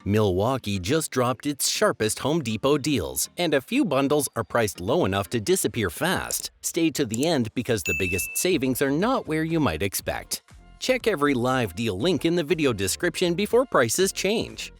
Milwaukee just dropped its sharpest Home Depot deals, and a few bundles are priced low enough to disappear fast. Stay to the end because the biggest savings are not where you might expect. Check every live deal link in the video description before prices change.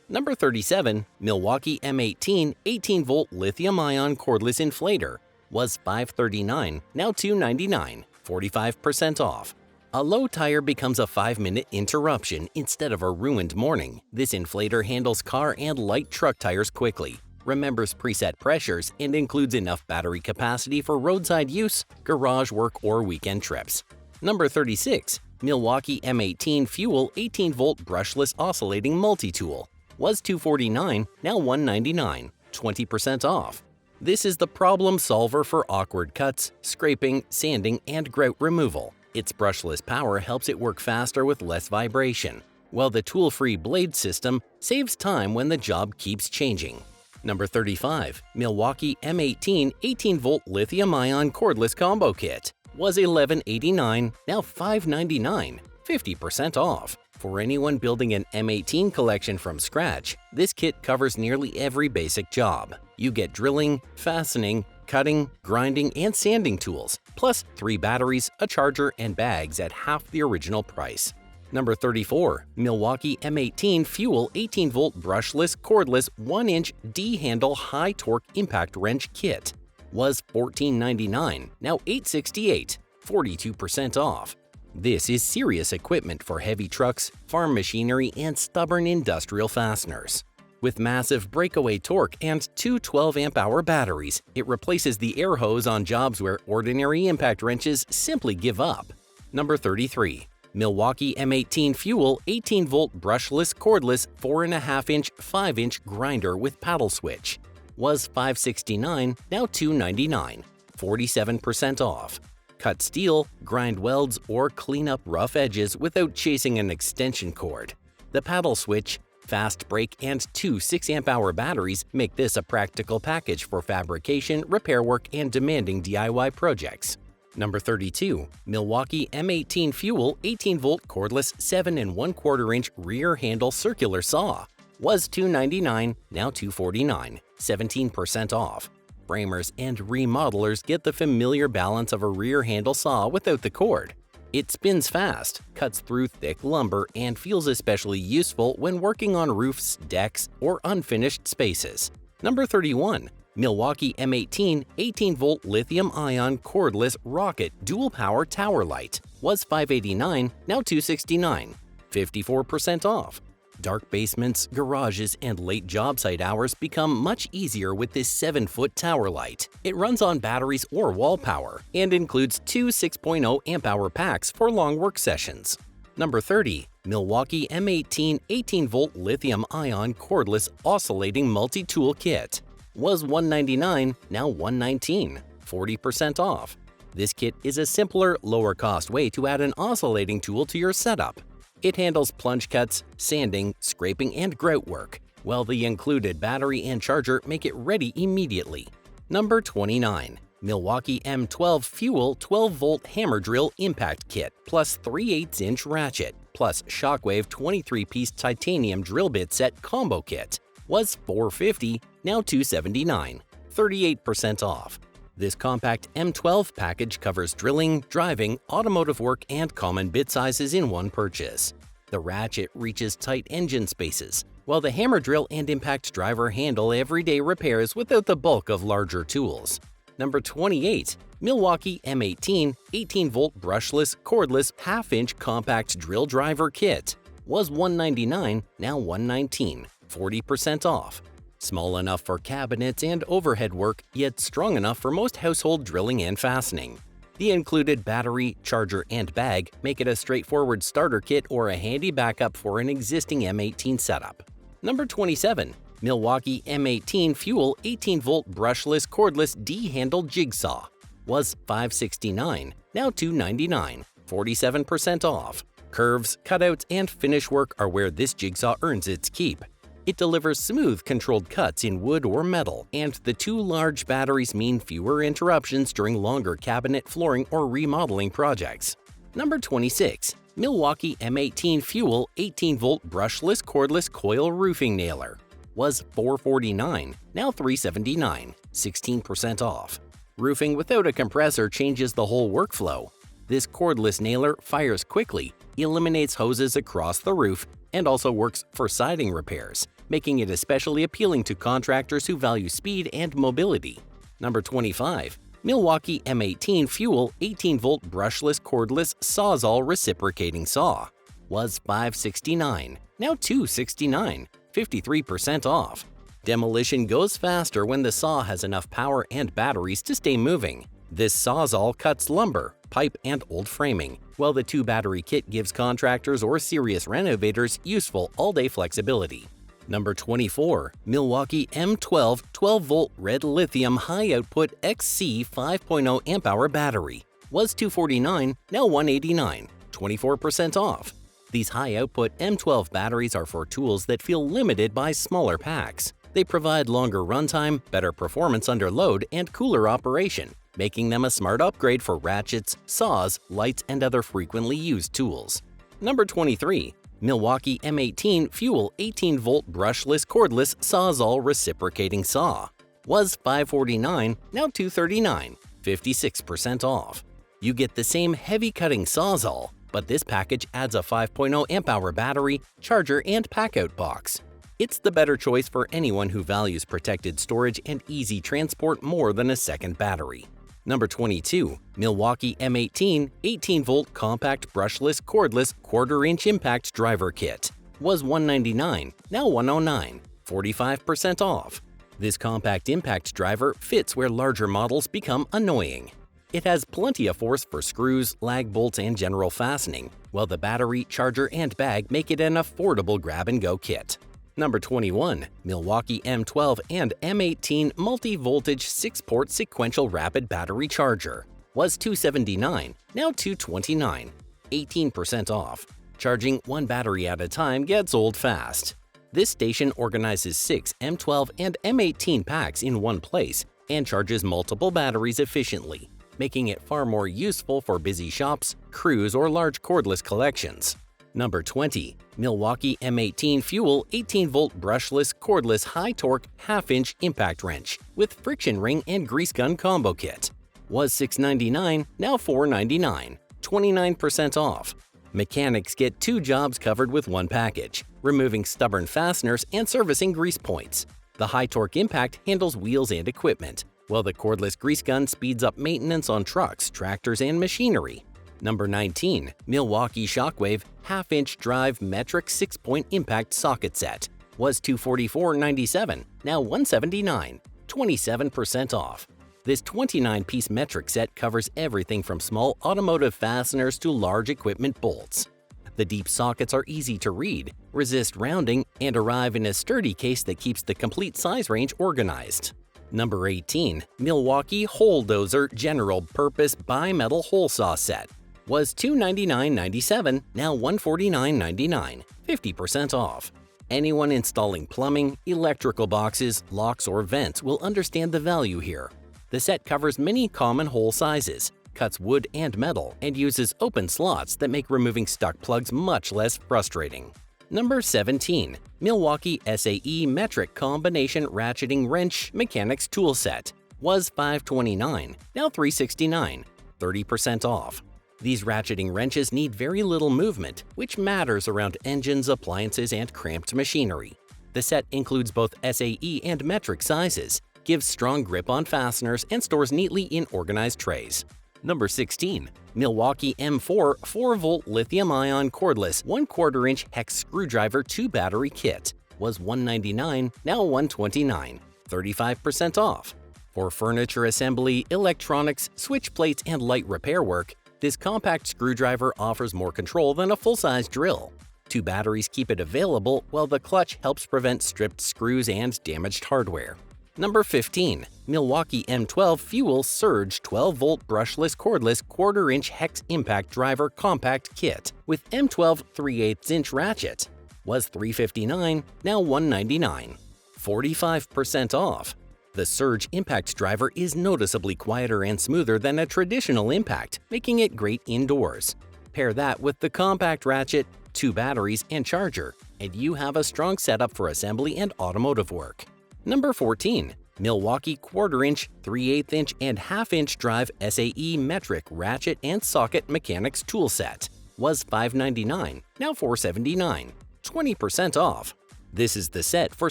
Number 37, Milwaukee M18 18-volt lithium-ion cordless inflator. Was $539, now $299, 45% off. A low tire becomes a 5-minute interruption instead of a ruined morning. This inflator handles car and light truck tires quickly, remembers preset pressures, and includes enough battery capacity for roadside use, garage work, or weekend trips. Number 36, Milwaukee M18 Fuel 18-volt brushless oscillating multi-tool. Was $249, now $199, 20% off. This is the problem solver for awkward cuts, scraping, sanding, and grout removal. Its brushless power helps it work faster with less vibration, while the tool-free blade system saves time when the job keeps changing. Number 35, Milwaukee M18 18-volt lithium-ion cordless combo kit. Was $1189, now $599, 50% off. For anyone building an M18 collection from scratch, this kit covers nearly every basic job. You get drilling, fastening, cutting, grinding, and sanding tools, plus 3 batteries, a charger, and bags at half the original price. Number 34, Milwaukee M18 Fuel 18-volt brushless cordless 1-inch D-handle high-torque impact wrench kit. Was $1499, now $868, 42% off. This is serious equipment for heavy trucks, farm machinery, and stubborn industrial fasteners. With massive breakaway torque and 2 12-amp-hour batteries, it replaces the air hose on jobs where ordinary impact wrenches simply give up. Number 33, Milwaukee M18 Fuel 18-volt brushless cordless 4.5-inch 5-inch grinder with paddle switch. Was $569, now $299, 47% off. Cut steel, grind welds, or clean up rough edges without chasing an extension cord. The paddle switch, fast break, and 2 6-amp-hour batteries make this a practical package for fabrication, repair work, and demanding DIY projects. Number 32, Milwaukee M18 Fuel 18-volt cordless 7 1/4-inch rear handle circular saw. Was $299, now $249, 17% off. Framers and remodelers get the familiar balance of a rear handle saw without the cord. It spins fast, cuts through thick lumber, and feels especially useful when working on roofs, decks, or unfinished spaces. Number 31, Milwaukee M18 18-volt lithium-ion cordless rocket dual-power tower light. Was $589, now $269, 54% off. Dark basements, garages, and late job site hours become much easier with this 7-foot tower light. It runs on batteries or wall power and includes 2 6.0 amp-hour packs for long work sessions. Number 30, Milwaukee M18 18-volt lithium-ion cordless oscillating multi-tool kit. Was $199, now $119, 40% off. This kit is a simpler, lower-cost way to add an oscillating tool to your setup. It handles plunge cuts, sanding, scraping, and grout work, while the included battery and charger make it ready immediately. Number 29, Milwaukee M12 Fuel 12-volt hammer drill impact kit plus 3/8-inch ratchet plus Shockwave 23-piece titanium drill bit set combo kit. Was $450, now $279, 38% off. This compact M12 package covers drilling, driving, automotive work, and common bit sizes in one purchase. The ratchet reaches tight engine spaces, while the hammer drill and impact driver handle everyday repairs without the bulk of larger tools. Number 28, Milwaukee M18 18-volt brushless cordless half-inch compact drill driver kit. Was $199, now $119, 40% off. Small enough for cabinets and overhead work, yet strong enough for most household drilling and fastening. The included battery, charger, and bag make it a straightforward starter kit or a handy backup for an existing M18 setup. Number 27, Milwaukee M18 Fuel 18-volt brushless cordless D-handle jigsaw. Was $569, now $299, 47% off. Curves, cutouts, and finish work are where this jigsaw earns its keep. It delivers smooth, controlled cuts in wood or metal, and the two large batteries mean fewer interruptions during longer cabinet flooring or remodeling projects. Number 26. Milwaukee M18 Fuel 18-volt brushless cordless coil roofing nailer. Was $449, now $379, 16% off. Roofing without a compressor changes the whole workflow. This cordless nailer fires quickly, eliminates hoses across the roof, and also works for siding repairs, making it especially appealing to contractors who value speed and mobility. Number 25. Milwaukee M18 Fuel 18-volt brushless cordless Sawzall reciprocating saw. Was $569, now $269, 53% off. Demolition goes faster when the saw has enough power and batteries to stay moving. This Sawzall cuts lumber, pipe, and old framing, while the two-battery kit gives contractors or serious renovators useful all-day flexibility. Number 24. Milwaukee M12 12-volt red lithium high-output XC 5.0 amp-hour battery. Was $249, now $189, 24% off. These high-output M12 batteries are for tools that feel limited by smaller packs. They provide longer runtime, better performance under load, and cooler operation, making them a smart upgrade for ratchets, saws, lights, and other frequently used tools. Number 23. Milwaukee M18 Fuel 18-volt brushless cordless Sawzall reciprocating saw. Was $549, now $239, 56% off. You get the same heavy-cutting Sawzall, but this package adds a 5.0 amp-hour battery, charger, and pack-out box. It's the better choice for anyone who values protected storage and easy transport more than a second battery. Number 22. Milwaukee M18 18-volt compact brushless cordless quarter-inch impact driver kit. Was $199, now $109, 45% off. This compact impact driver fits where larger models become annoying. It has plenty of force for screws, lag bolts, and general fastening, while the battery, charger, and bag make it an affordable grab-and-go kit. Number 21. Milwaukee M12 and M18 multi-voltage 6-port sequential rapid battery charger. Was $279, now $229, 18% off. Charging one battery at a time gets old fast. This station organizes 6 M12 and M18 packs in one place and charges multiple batteries efficiently, making it far more useful for busy shops, crews, or large cordless collections. Number 20. Milwaukee M18 Fuel 18-volt brushless cordless high-torque half-inch impact wrench with friction ring and grease gun combo kit. Was $699, now $499, 29% off. Mechanics get 2 jobs covered with one package, removing stubborn fasteners and servicing grease points. The high-torque impact handles wheels and equipment, while the cordless grease gun speeds up maintenance on trucks, tractors, and machinery. Number 19. Milwaukee Shockwave half-inch drive metric 6-point impact socket set. Was $244.97, now $179, 27% off. This 29-piece metric set covers everything from small automotive fasteners to large equipment bolts. The deep sockets are easy to read, resist rounding, and arrive in a sturdy case that keeps the complete size range organized. Number 18. Milwaukee Hole Dozer General Purpose Bimetal Hole Saw Set. Was $299.97, now $149.99, 50% off. Anyone installing plumbing, electrical boxes, locks, or vents will understand the value here. The set covers many common hole sizes, cuts wood and metal, and uses open slots that make removing stuck plugs much less frustrating. Number 17. Milwaukee SAE Metric Combination Ratcheting Wrench Mechanics Tool Set. Was $529, now $369, 30% off. These ratcheting wrenches need very little movement, which matters around engines, appliances, and cramped machinery. The set includes both SAE and metric sizes, gives strong grip on fasteners, and stores neatly in organized trays. Number 16. Milwaukee M4 4-volt lithium-ion cordless 1/4-inch hex screwdriver 2-battery kit. Was $199, now $129, 35% off. For furniture assembly, electronics, switch plates, and light repair work, this compact screwdriver offers more control than a full-size drill. 2 batteries keep it available, while the clutch helps prevent stripped screws and damaged hardware. Number 15. Milwaukee M12 Fuel Surge 12-volt brushless cordless 1/4-inch hex impact driver compact kit with M12 3/8-inch ratchet. Was $359, now $199. 45% off. The Surge Impact driver is noticeably quieter and smoother than a traditional impact, making it great indoors. Pair that with the compact ratchet, 2 batteries, and charger, and you have a strong setup for assembly and automotive work. Number 14. Milwaukee 1/4 inch, 3/8 inch, and 1/2 inch drive SAE metric ratchet and socket mechanics tool set. Was $599, now $479. 20% off. This is the set for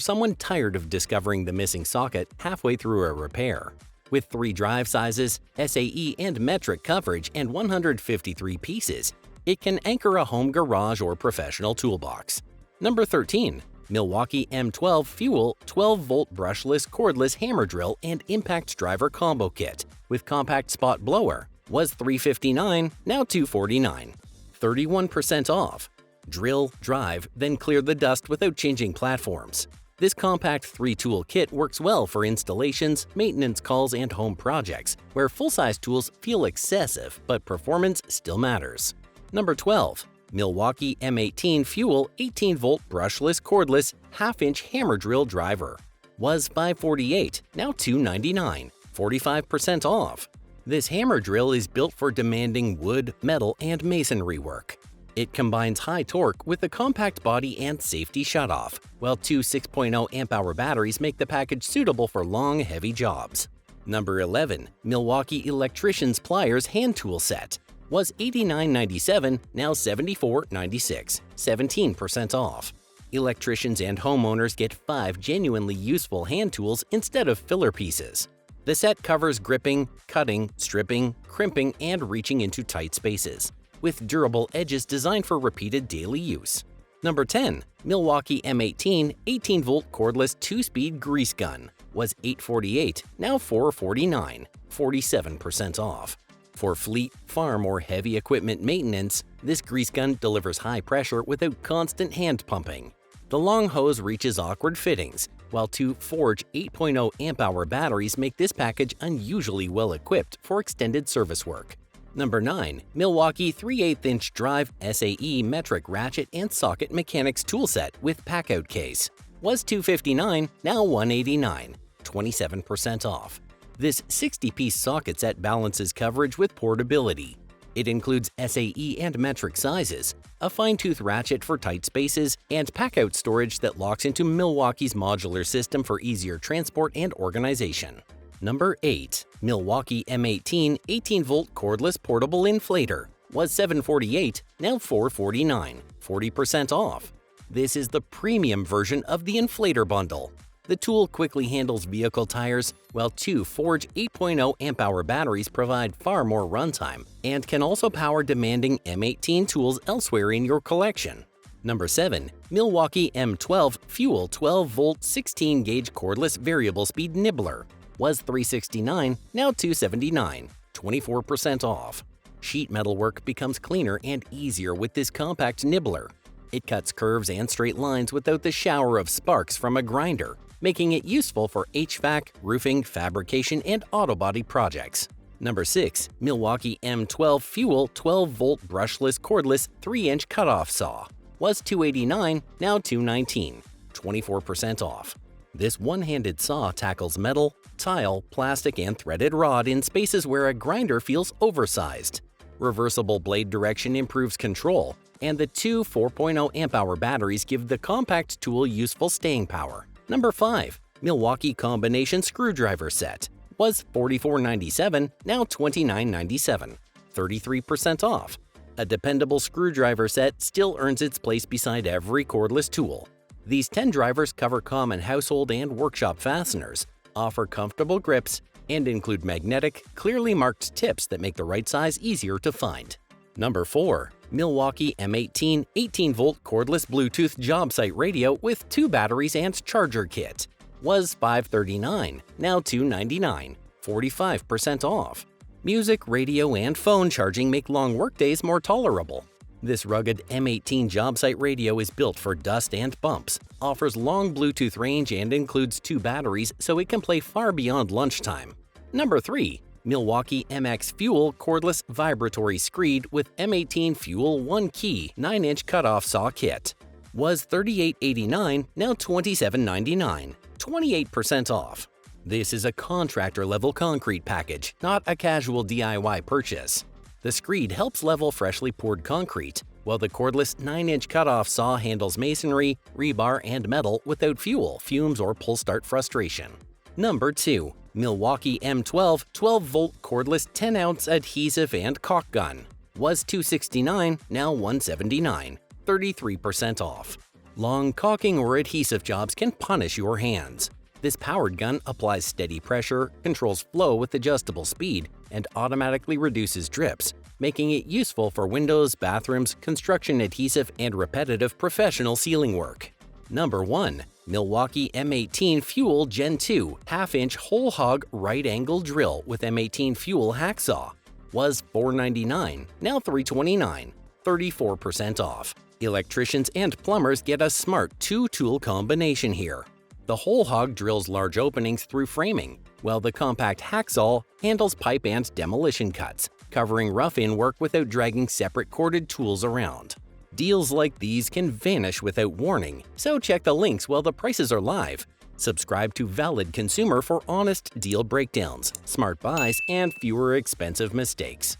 someone tired of discovering the missing socket halfway through a repair. With 3 drive sizes, SAE and metric coverage, and 153 pieces, it can anchor a home garage or professional toolbox. Number 13. Milwaukee M12 Fuel 12-volt brushless cordless hammer drill and impact driver combo kit with compact spot blower. Was $359, now $249. 31% off. Drill, drive, then clear the dust without changing platforms. This compact 3-tool kit works well for installations, maintenance calls, and home projects, where full-size tools feel excessive but performance still matters. Number 12. Milwaukee M18 Fuel 18-volt brushless cordless 1/2 inch hammer drill driver. Was $548, now $299. 45% off. This hammer drill is built for demanding wood, metal, and masonry work. It combines high torque with a compact body and safety shutoff, while 2 6.0 amp-hour batteries make the package suitable for long, heavy jobs. Number 11. Milwaukee Electrician's Pliers Hand Tool Set. Was $89.97, now $74.96, 17% off. Electricians and homeowners get 5 genuinely useful hand tools instead of filler pieces. The set covers gripping, cutting, stripping, crimping, and reaching into tight spaces, with durable edges designed for repeated daily use. Number 10. Milwaukee M18 18-volt cordless 2-speed grease gun. Was $848, now $449, 47% off. For fleet, farm, or heavy equipment maintenance, this grease gun delivers high pressure without constant hand pumping. The long hose reaches awkward fittings, while 2 Forge 8.0 amp-hour batteries make this package unusually well equipped for extended service work. Number 9. Milwaukee 3/8 inch drive SAE metric ratchet and socket mechanics tool set with packout case. Was $259, now $189, 27% off. This 60-piece socket set balances coverage with portability. It includes SAE and metric sizes, a fine-tooth ratchet for tight spaces, and packout storage that locks into Milwaukee's modular system for easier transport and organization. Number 8. Milwaukee M18 18-volt cordless portable inflator. Was $748, now $449, 40% off. This is the premium version of the inflator bundle. The tool quickly handles vehicle tires, while 2 Forge 8.0 amp-hour batteries provide far more runtime and can also power demanding M18 tools elsewhere in your collection. Number 7. Milwaukee M12 Fuel 12-volt 16-gauge cordless variable speed nibbler. Was $369, now $279, 24% off. Sheet metal work becomes cleaner and easier with this compact nibbler. It cuts curves and straight lines without the shower of sparks from a grinder, making it useful for HVAC, roofing, fabrication, and auto body projects. Number 6. Milwaukee M12 Fuel 12-volt brushless cordless 3-inch cutoff saw. Was $289, now $219, 24% off. This one-handed saw tackles metal, tile, plastic, and threaded rod in spaces where a grinder feels oversized. Reversible blade direction improves control, and the 2 4.0 amp-hour batteries give the compact tool useful staying power. Number 5. Milwaukee Combination Screwdriver Set. Was $44.97, now $29.97, 33% off. A dependable screwdriver set still earns its place beside every cordless tool. These 10 drivers cover common household and workshop fasteners, offer comfortable grips, and include magnetic, clearly marked tips that make the right size easier to find. Number 4. Milwaukee M18 18-volt cordless Bluetooth job site radio with 2 batteries and charger kit. Was $539, now $299, 45% off. Music, radio, and phone charging make long workdays more tolerable. This rugged M18 job site radio is built for dust and bumps, offers long Bluetooth range, and includes 2 batteries so it can play far beyond lunchtime. Number 3. Milwaukee MX Fuel cordless vibratory screed with M18 Fuel 1-key 9-inch cutoff saw kit. Was $38.89, now $27.99, 28% off. This is a contractor-level concrete package, not a casual DIY purchase. The screed helps level freshly poured concrete, while the cordless 9-inch cutoff saw handles masonry, rebar, and metal without fuel, fumes, or pull-start frustration. Number 2. Milwaukee M12 12-volt cordless 10-ounce adhesive and caulk gun. Was $269, now $179, 33% off. Long caulking or adhesive jobs can punish your hands. This powered gun applies steady pressure, controls flow with adjustable speed, and automatically reduces drips, making it useful for windows, bathrooms, construction adhesive, and repetitive professional sealing work. Number 1. Milwaukee M18 Fuel Gen 2 half-inch whole hog right-angle drill with M18 fuel hacksaw. Was $499, now $329, 34% off. Electricians and plumbers get a smart 2-tool combination here. The whole hog drills large openings through framing, while the compact hacksaw handles pipe and demolition cuts, covering rough-in work without dragging separate corded tools around. Deals like these can vanish without warning, so check the links while the prices are live. Subscribe to Valid Consumer for honest deal breakdowns, smart buys, and fewer expensive mistakes.